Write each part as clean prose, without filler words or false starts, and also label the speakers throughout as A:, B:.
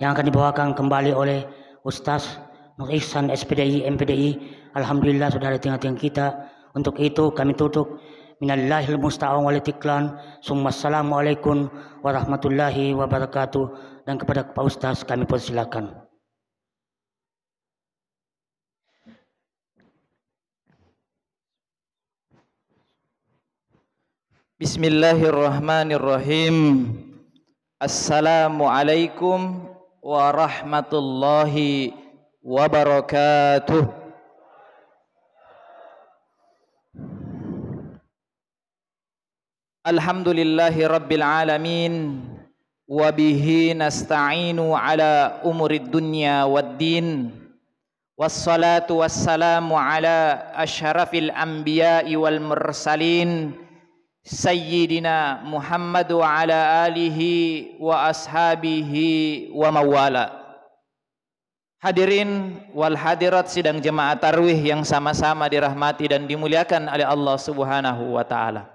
A: yang akan dibawakan kembali oleh Ustaz Nur Ihsan SPDI MPDI. Alhamdulillah sudah ada tengah-tengah kita. Untuk itu kami tutup minallahil musta'an wal tiklan. Assalamualaikum warahmatullahi wabarakatuh. Dan kepada Pak Ustaz kami persilakan.
B: Bismillahirrahmanirrahim. Assalamualaikum warahmatullahi wabarakatuh. Alhamdulillahi rabbil alamin. Wabihi nasta'inu ala umurid dunya waddin. Wassalatu wassalamu ala asyrafil anbiya'i wal mursalin Sayyidina Muhammad wa ala alihi wa ashabihi wa mawala. Hadirin wal hadirat sidang jemaah tarwih yang sama-sama dirahmati dan dimuliakan oleh Allah Subhanahu wa taala.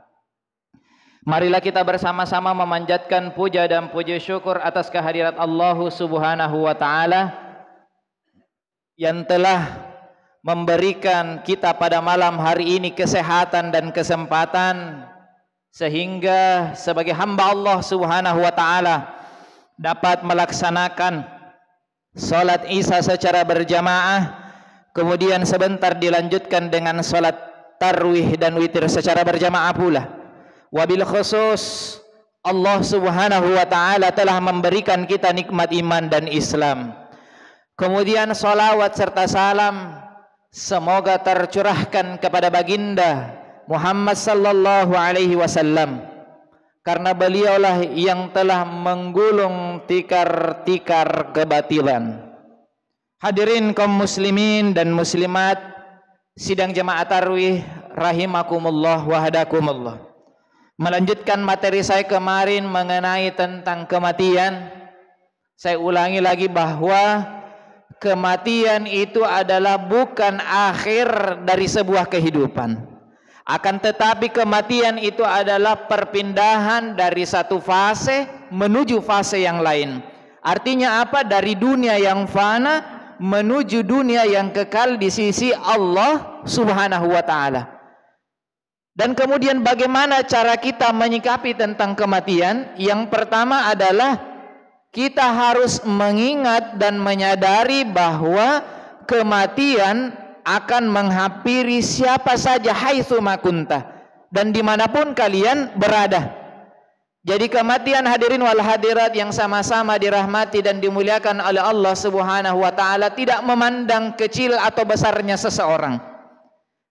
B: Marilah kita bersama-sama memanjatkan puja dan puji syukur atas kehadirat Allah Subhanahu wa taala yang telah memberikan kita pada malam hari ini kesehatan dan kesempatan sehingga sebagai hamba Allah Subhanahu wa taala dapat melaksanakan salat Isya secara berjamaah, kemudian sebentar dilanjutkan dengan salat tarwih dan witir secara berjamaah pula. Wabil khusus Allah Subhanahu wa taala telah memberikan kita nikmat iman dan Islam. Kemudian salawat serta salam semoga tercurahkan kepada baginda Muhammad sallallahu alaihi wasallam, karena beliaulah yang telah menggulung tikar-tikar kebatilan. Hadirin kaum muslimin dan muslimat sidang jemaah tarwih rahimakumullah wa hadakumullah. Melanjutkan materi saya kemarin mengenai tentang kematian. Saya ulangi lagi bahwa kematian itu adalah bukan akhir dari sebuah kehidupan. Akan tetapi kematian itu adalah perpindahan dari satu fase menuju fase yang lain. Artinya apa? Dari dunia yang fana menuju dunia yang kekal di sisi Allah Subhanahu wa taala. Dan kemudian bagaimana cara kita menyikapi tentang kematian? Yang pertama adalah kita harus mengingat dan menyadari bahwa kematian akan menghampiri siapa saja haitsu makunta dan dimanapun kalian berada. Jadi kematian hadirin wal hadirat yang sama-sama dirahmati dan dimuliakan oleh Allah Subhanahu wa taala tidak memandang kecil atau besarnya seseorang,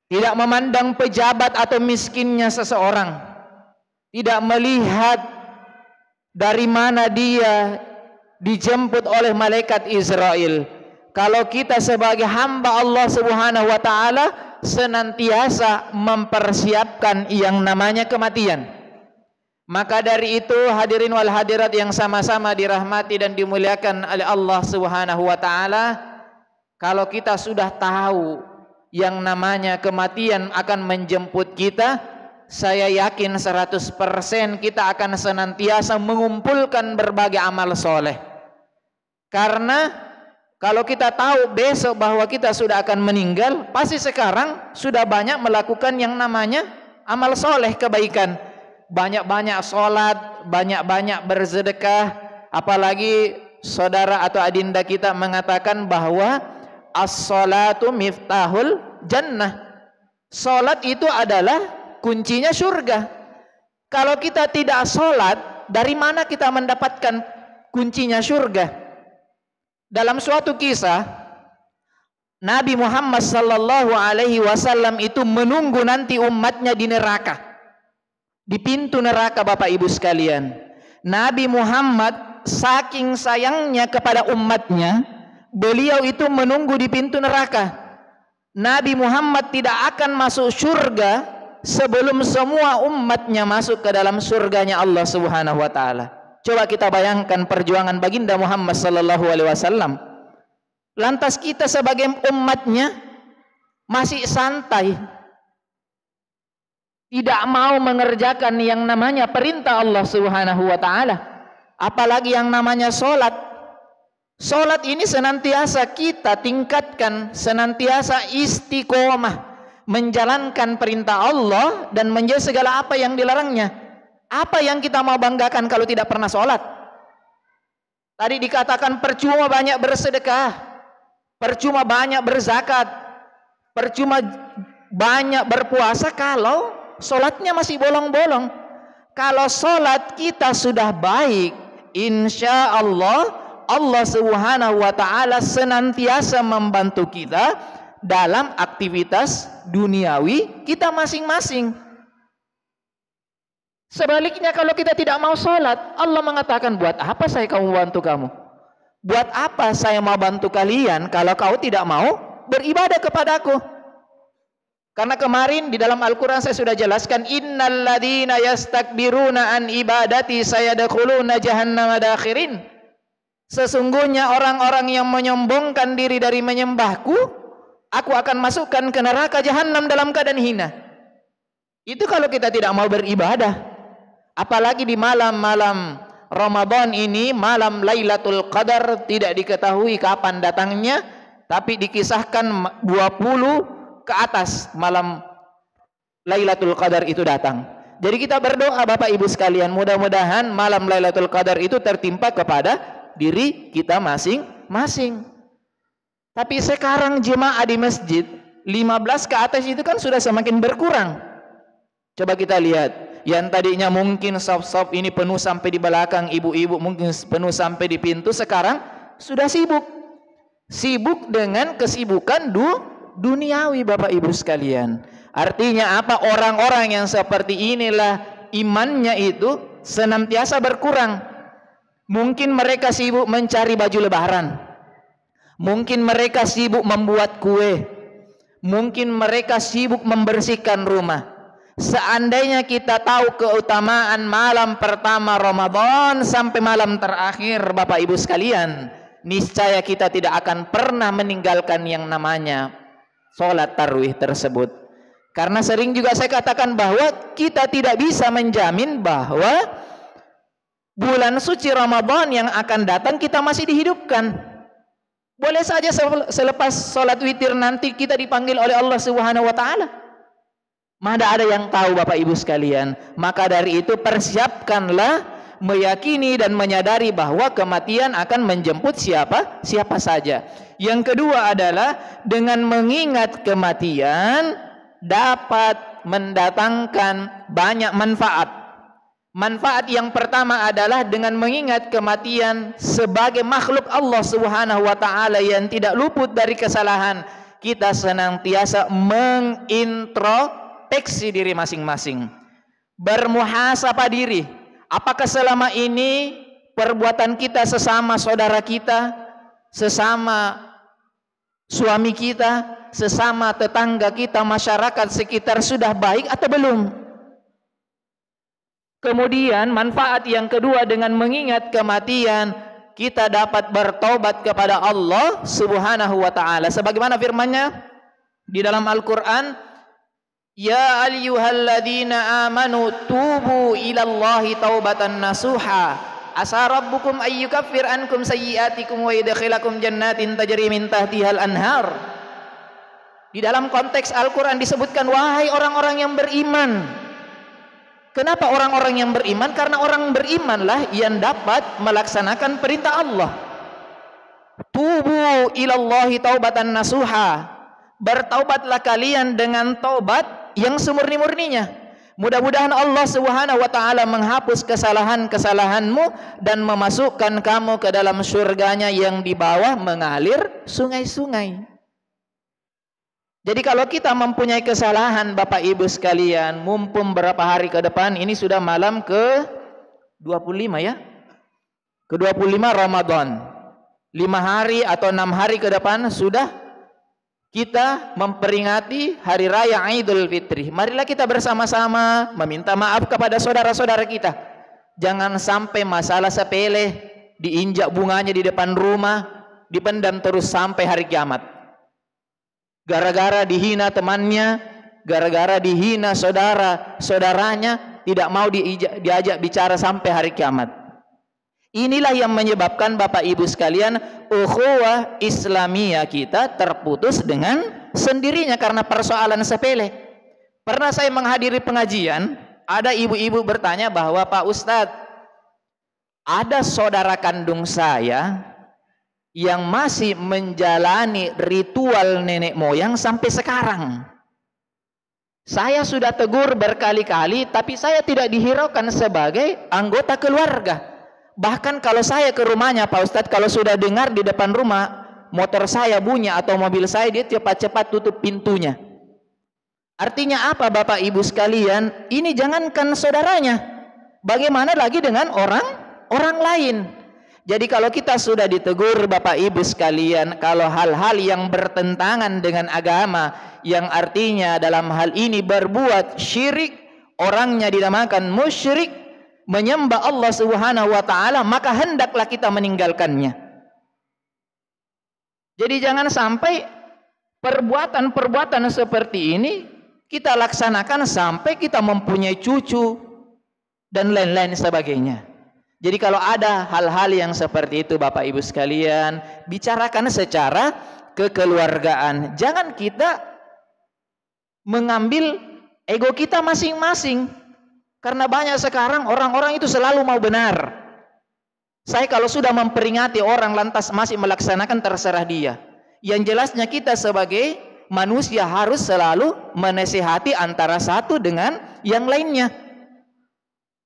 B: tidak memandang pejabat atau miskinnya seseorang, tidak melihat dari mana dia dijemput oleh malaikat Israel. Kalau kita sebagai hamba Allah Subhanahu wa taala senantiasa mempersiapkan yang namanya kematian. Maka dari itu hadirin wal hadirat yang sama-sama dirahmati dan dimuliakan oleh Allah Subhanahu wa taala, kalau kita sudah tahu yang namanya kematian akan menjemput kita, saya yakin 100% kita akan senantiasa mengumpulkan berbagai amal soleh. Karena kalau kita tahu besok bahwa kita sudah akan meninggal, pasti sekarang sudah banyak melakukan yang namanya amal soleh kebaikan. Banyak-banyak sholat, banyak-banyak bersedekah. Apalagi saudara atau adinda kita mengatakan bahwa as-sholatu miftahul jannah. Sholat itu adalah kuncinya surga. Kalau kita tidak sholat, dari mana kita mendapatkan kuncinya surga? Dalam suatu kisah, Nabi Muhammad sallallahu alaihi wasallam itu menunggu nanti umatnya di neraka, di pintu neraka. Bapak Ibu sekalian, Nabi Muhammad saking sayangnya kepada umatnya, beliau itu menunggu di pintu neraka. Nabi Muhammad tidak akan masuk surga sebelum semua umatnya masuk ke dalam surganya Allah Subhanahu wa taala. Coba kita bayangkan perjuangan baginda Muhammad sallallahu alaihi wasallam. Lantas kita sebagai umatnya masih santai, tidak mau mengerjakan yang namanya perintah Allah Subhanahu wa taala, apalagi yang namanya salat. Salat ini senantiasa kita tingkatkan, senantiasa istiqomah menjalankan perintah Allah dan menjauhi segala apa yang dilarangnya. Apa yang kita mau banggakan kalau tidak pernah salat? Tadi dikatakan percuma banyak bersedekah, percuma banyak berzakat, percuma banyak berpuasa kalau salatnya masih bolong-bolong. Kalau salat kita sudah baik, insya Allah Allah Subhanahu wa taala senantiasa membantu kita dalam aktivitas duniawi kita masing-masing. Sebaliknya kalau kita tidak mau salat, Allah mengatakan, buat apa saya kamu bantu kamu? Buat apa saya mau bantu kalian kalau kau tidak mau beribadah kepadaku? Karena kemarin di dalam Al-Quran saya sudah jelaskan, innal ladzina yastakbiruna an ibadati sayadkhuluna jahannama dakhirin. Sesungguhnya orang-orang yang menyombongkan diri dari menyembahku, aku akan masukkan ke neraka jahanam dalam keadaan hina. Itu kalau kita tidak mau beribadah. Apalagi di malam-malam Ramadan ini, malam Lailatul Qadar, tidak diketahui kapan datangnya, tapi dikisahkan 20 ke atas malam Lailatul Qadar itu datang. Jadi kita berdoa Bapak Ibu sekalian, mudah-mudahan malam Lailatul Qadar itu tertimpa kepada diri kita masing-masing. Tapi sekarang jemaah di masjid 15 ke atas itu kan sudah semakin berkurang. Coba kita lihat, yang tadinya mungkin sop-sop ini penuh sampai di belakang, ibu-ibu mungkin penuh sampai di pintu, sekarang sudah sibuk dengan kesibukan duniawi Bapak Ibu sekalian. Artinya apa? Orang-orang yang seperti inilah imannya itu senantiasa berkurang. Mungkin mereka sibuk mencari baju lebaran, mungkin mereka sibuk membuat kue, mungkin mereka sibuk membersihkan rumah. Seandainya kita tahu keutamaan malam pertama Ramadan sampai malam terakhir Bapak Ibu sekalian, niscaya kita tidak akan pernah meninggalkan yang namanya sholat tarawih tersebut. Karena sering juga saya katakan bahwa kita tidak bisa menjamin bahwa bulan suci Ramadan yang akan datang kita masih dihidupkan. Boleh saja selepas sholat witir nanti kita dipanggil oleh Allah Subhanahu wa taala. Mana ada yang tahu Bapak Ibu sekalian. Maka dari itu persiapkanlah, meyakini dan menyadari bahwa kematian akan menjemput siapa saja. Yang kedua adalah dengan mengingat kematian dapat mendatangkan banyak manfaat. Manfaat yang pertama adalah dengan mengingat kematian sebagai makhluk Allah Subhanahu wa taala yang tidak luput dari kesalahan, kita senantiasa mengintrospeksi diri masing-masing, bermuhasabah diri. Apakah selama ini perbuatan kita sesama saudara kita, sesama suami kita, sesama tetangga kita, masyarakat sekitar sudah baik atau belum? Kemudian manfaat yang kedua, dengan mengingat kematian kita dapat bertobat kepada Allah Subhanahu wa taala. Sebagaimana firman-Nya di dalam Al-Qur'an, ya ayyuhalladzina amanu tubu ilallahi taubatan nasuha asa rabbukum ayyukaffir ankum sayyiatikum wa yudkhilakum jannatin tajri min tahtihal anhar. Di dalam konteks Al-Qur'an disebutkan, wahai orang-orang yang beriman. Kenapa orang-orang yang beriman? Karena orang berimanlah yang dapat melaksanakan perintah Allah. Tubu ilallahi taubatan nasuha. Bertaubatlah kalian dengan taubat yang semurni-murninya. Mudah-mudahan Allah Subhanahu wa taala menghapus kesalahan-kesalahanmu dan memasukkan kamu ke dalam surganya yang di bawah mengalir sungai-sungai. Jadi kalau kita mempunyai kesalahan Bapak Ibu sekalian, mumpung berapa hari ke depan, ini sudah malam ke 25 ya, ke 25 Ramadan, 5 hari atau 6 hari ke depan sudah kita memperingati Hari Raya Idul Fitri. Marilah kita bersama-sama meminta maaf kepada saudara-saudara kita. Jangan sampai masalah sepele diinjak bunganya di depan rumah, dipendam terus sampai hari kiamat. Gara-gara dihina temannya, gara-gara dihina saudaranya, tidak mau diajak bicara sampai hari kiamat. Inilah yang menyebabkan Bapak Ibu sekalian, ukhuwah Islamiyah kita terputus dengan sendirinya karena persoalan sepele. Pernah saya menghadiri pengajian, ada ibu-ibu bertanya bahwa, Pak Ustadz, ada saudara kandung saya yang masih menjalani ritual nenek moyang sampai sekarang. Saya sudah tegur berkali-kali, tapi saya tidak dihiraukan sebagai anggota keluarga. Bahkan kalau saya ke rumahnya, Pak Ustadz, kalau sudah dengar di depan rumah motor saya bunyi atau mobil saya, dia cepat-cepat tutup pintunya. Artinya apa Bapak Ibu sekalian? Ini jangankan saudaranya, bagaimana lagi dengan orang lain. Jadi kalau kita sudah ditegur Bapak Ibu sekalian, kalau hal-hal yang bertentangan dengan agama, yang artinya dalam hal ini berbuat syirik, orangnya dinamakan musyrik, menyembah Allah Subhanahu wa taala, maka hendaklah kita meninggalkannya. Jadi jangan sampai perbuatan-perbuatan seperti ini kita laksanakan sampai kita mempunyai cucu dan lain-lain sebagainya. Jadi kalau ada hal-hal yang seperti itu Bapak Ibu sekalian, bicarakan secara kekeluargaan. Jangan kita mengambil ego kita masing-masing. Karena banyak sekarang orang-orang itu selalu mau benar. Saya kalau sudah memperingati orang lantas masih melaksanakan, terserah dia. Yang jelasnya kita sebagai manusia harus selalu menasihati antara satu dengan yang lainnya.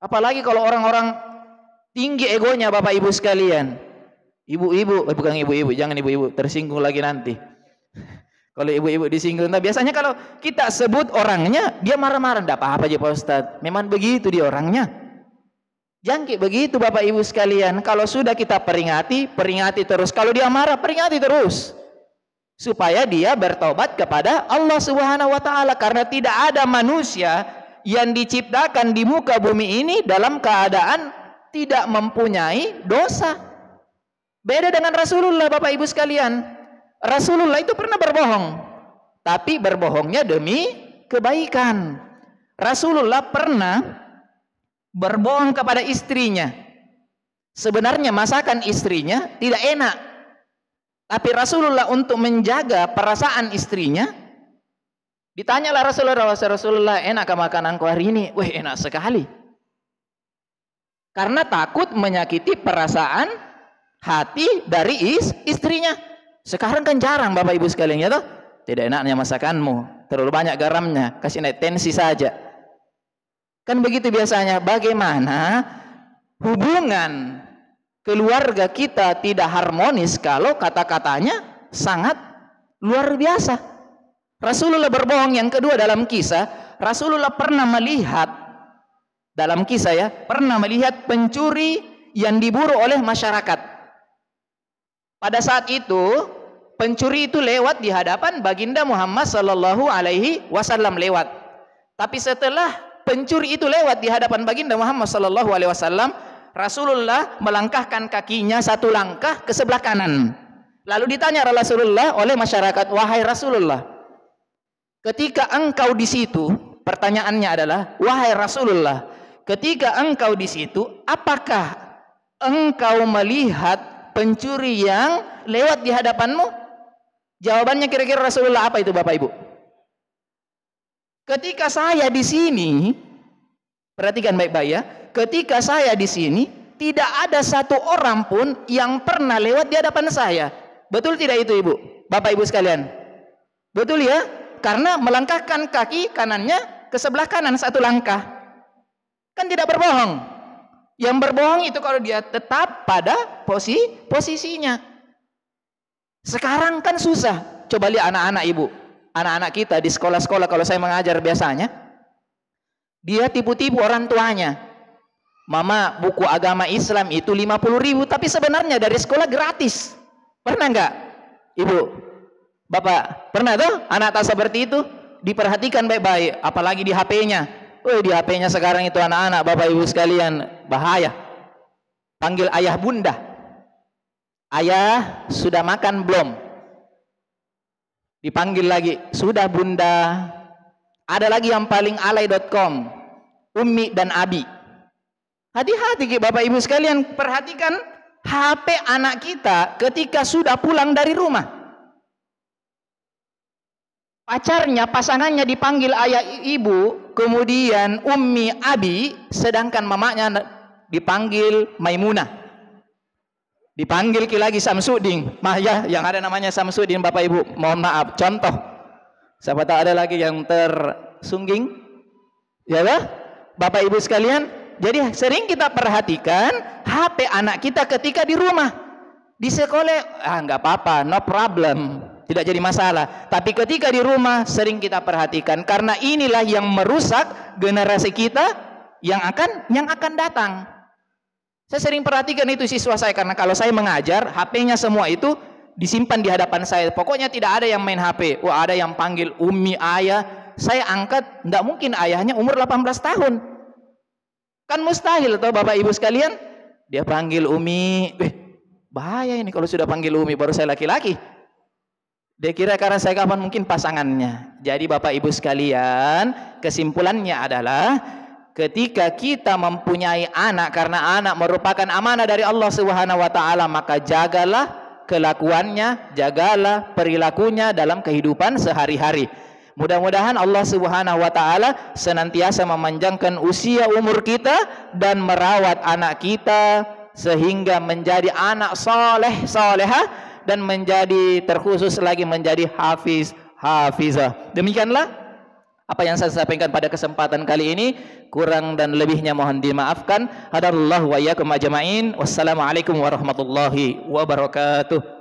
B: Apalagi kalau orang-orang tinggi egonya Bapak Ibu sekalian. Ibu-ibu, bukan ibu-ibu, jangan ibu-ibu, tersinggung lagi nanti. Kalau ibu-ibu disinggung, nah biasanya kalau kita sebut orangnya, dia marah-marah. Tidak apa-apa aja Pak Ustadz, memang begitu dia orangnya. Jangan begitu Bapak Ibu sekalian. Kalau sudah kita peringati, peringati terus. Kalau dia marah, peringati terus. Supaya dia bertobat kepada Allah Subhanahu wa taala. Karena tidak ada manusia yang diciptakan di muka bumi ini dalam keadaan tidak mempunyai dosa. Beda dengan Rasulullah Bapak Ibu sekalian. Rasulullah itu pernah berbohong, tapi berbohongnya demi kebaikan. Rasulullah pernah berbohong kepada istrinya. Sebenarnya masakan istrinya tidak enak, tapi Rasulullah untuk menjaga perasaan istrinya, ditanyalah Rasulullah, enakkah makananku hari ini? Wah, enak sekali. Karena takut menyakiti perasaan hati dari istrinya. Sekarang kan jarang Bapak Ibu sekalian, ya toh? Tidak enaknya masakanmu, terlalu banyak garamnya, kasih naik tensi saja. Kan begitu biasanya. Bagaimana hubungan keluarga kita tidak harmonis kalau kata-katanya sangat luar biasa. Rasulullah berbohong. Yang kedua, dalam kisah Rasulullah pernah melihat, dalam kisah ya, pernah melihat pencuri yang diburu oleh masyarakat. Pada saat itu pencuri itu lewat di hadapan baginda Muhammad sallallahu alaihi wasallam lewat. Tapi setelah pencuri itu lewat di hadapan baginda Muhammad sallallahu alaihi wasallam, Rasulullah melangkahkan kakinya satu langkah ke sebelah kanan. Lalu ditanya Rasulullah oleh masyarakat, wahai Rasulullah, ketika engkau di situ, pertanyaannya adalah, wahai Rasulullah, ketika engkau di situ, apakah engkau melihat pencuri yang lewat di hadapanmu? Jawabannya kira-kira Rasulullah apa itu Bapak Ibu? Ketika saya di sini, perhatikan baik-baik ya, ketika saya di sini tidak ada satu orang pun yang pernah lewat di hadapan saya. Betul tidak itu Ibu? Bapak Ibu sekalian? Betul ya? Karena melangkahkan kaki kanannya ke sebelah kanan satu langkah. Kan tidak berbohong. Yang berbohong itu kalau dia tetap pada posisinya. Sekarang kan susah. Coba lihat anak-anak Ibu, anak-anak kita di sekolah-sekolah kalau saya mengajar biasanya, dia tipu-tipu orang tuanya. Mama, buku agama Islam itu 50.000, tapi sebenarnya dari sekolah gratis. Pernah enggak Ibu, Bapak? Pernah tuh anak tak seperti itu? Diperhatikan baik-baik, apalagi di HP-nya. Di HP-nya sekarang itu anak-anak Bapak Ibu sekalian, bahaya. Panggil ayah bunda. Ayah sudah makan belum? Dipanggil lagi, sudah bunda. Ada lagi yang paling alay.com, Ummi dan Abi. Hati-hati Bapak Ibu sekalian, perhatikan HP anak kita ketika sudah pulang dari rumah. Pacarnya, pasangannya dipanggil ayah ibu, kemudian ummi abi, sedangkan mamanya dipanggil Maimunah. Dipanggil lagi Samsudin. Ya, yang ada namanya Samsudin Bapak Ibu. Mohon maaf, contoh. Siapa tahu ada lagi yang tersungging. Ya lah, Bapak Ibu sekalian. Jadi sering kita perhatikan HP anak kita ketika di rumah. Di sekolah, nggak apa-apa, no problem. Tidak jadi masalah. Tapi ketika di rumah sering kita perhatikan, karena inilah yang merusak generasi kita yang akan datang. Saya sering perhatikan itu siswa saya, karena kalau saya mengajar, HP-nya semua itu disimpan di hadapan saya. Pokoknya tidak ada yang main HP. Wah, ada yang panggil ummi ayah. Saya angkat, tidak mungkin ayahnya umur 18 tahun. Kan mustahil toh Bapak Ibu sekalian. Dia panggil umi. Bahaya ini kalau sudah panggil umi, baru saya laki-laki. Dia kira karena saya kapan, mungkin pasangannya. Jadi Bapak Ibu sekalian, kesimpulannya adalah ketika kita mempunyai anak, karena anak merupakan amanah dari Allah Subhanahu wa taala, maka jagalah kelakuannya, jagalah perilakunya dalam kehidupan sehari-hari. Mudah-mudahan Allah Subhanahu wa taala senantiasa memanjangkan usia umur kita dan merawat anak kita sehingga menjadi anak soleh, solehah, dan menjadi terkhusus lagi menjadi hafizah. Demikianlah apa yang saya sampaikan pada kesempatan kali ini. Kurang dan lebihnya mohon dimaafkan. Hadarullah wa iyyakum ajma'in. Wassalamualaikum warahmatullahi wabarakatuh.